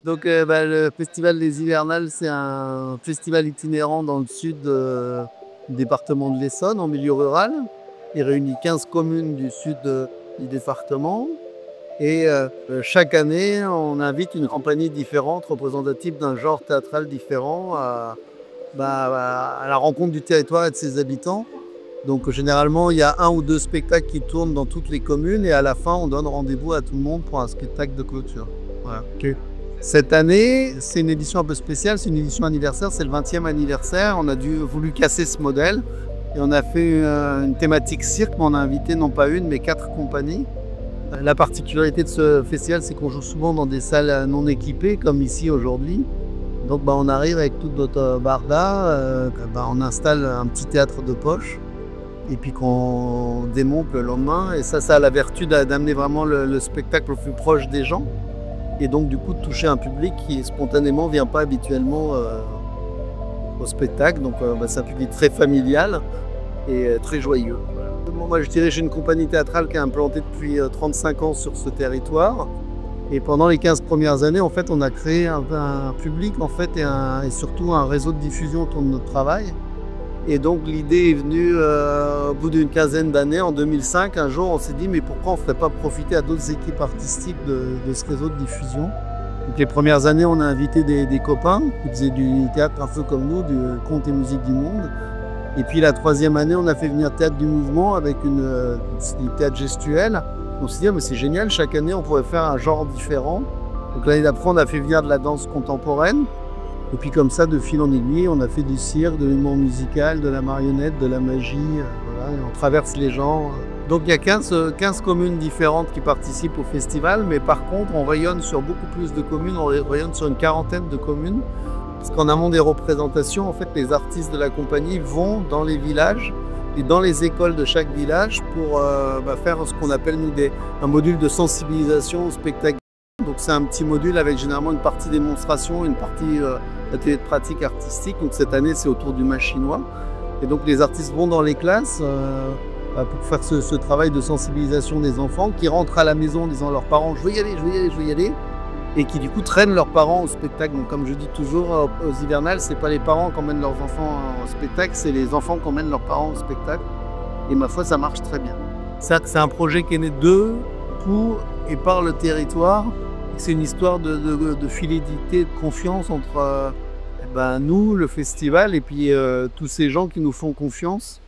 Le Festival des Hivernales, c'est un festival itinérant dans le sud du département de l'Essonne, en milieu rural. Il réunit 15 communes du sud du département. Et chaque année, on invite une compagnie différente, représentative d'un genre théâtral différent, à la rencontre du territoire et de ses habitants. Donc généralement, il y a 1 ou 2 spectacles qui tournent dans toutes les communes et à la fin, on donne rendez-vous à tout le monde pour un spectacle de clôture. Voilà. Ok. Cette année, c'est une édition un peu spéciale, c'est une édition anniversaire, c'est le 20e anniversaire. On a voulu casser ce modèle et on a fait une thématique cirque, mais on a invité non pas une, mais 4 compagnies. La particularité de ce festival, c'est qu'on joue souvent dans des salles non équipées, comme ici aujourd'hui. Donc on arrive avec toute notre barda, on installe un petit théâtre de poche et puis qu'on démonte le lendemain. Et ça a la vertu d'amener vraiment le spectacle au plus proche des gens. Et donc du coup de toucher un public qui spontanément ne vient pas habituellement au spectacle. Donc c'est un public très familial et très joyeux. Moi je dirige une compagnie théâtrale qui est implantée depuis 35 ans sur ce territoire. Et pendant les 15 premières années, en fait, on a créé un public en fait, et surtout un réseau de diffusion autour de notre travail. Et donc l'idée est venue au bout d'une quinzaine d'années, en 2005. Un jour, on s'est dit, mais pourquoi on ne ferait pas profiter à d'autres équipes artistiques de ce réseau de diffusion? Donc, les premières années, on a invité des copains qui faisaient du théâtre un peu comme nous, du conte et musique du monde. Et puis la 3e année, on a fait venir Théâtre du Mouvement avec du théâtre gestuel. On s'est dit, mais c'est génial, chaque année, on pourrait faire un genre différent. Donc l'année d'après, on a fait venir de la danse contemporaine. Et puis comme ça, de fil en aiguille, on a fait du cirque, de l'humour musical, de la marionnette, de la magie. Voilà, et on traverse les genres. Donc il y a 15 communes différentes qui participent au festival, mais par contre, on rayonne sur beaucoup plus de communes, on rayonne sur une 40aine de communes. Parce qu'en amont des représentations, en fait, les artistes de la compagnie vont dans les villages et dans les écoles de chaque village pour faire ce qu'on appelle nous un module de sensibilisation au spectacle. Donc c'est un petit module avec généralement une partie démonstration, une partie atelier de pratique artistique. Donc cette année c'est autour du machinois. Et donc les artistes vont dans les classes pour faire ce travail de sensibilisation des enfants qui rentrent à la maison en disant à leurs parents je veux y aller, je veux y aller, je veux y aller. Et qui du coup traînent leurs parents au spectacle. Donc comme je dis toujours aux hivernales, c'est pas les parents qui emmènent leurs enfants au spectacle, c'est les enfants qui emmènent leurs parents au spectacle. Et ma foi, ça marche très bien. C'est un projet qui est né de, pour et par le territoire. C'est une histoire de fidélité, de confiance entre nous, le festival, et puis tous ces gens qui nous font confiance.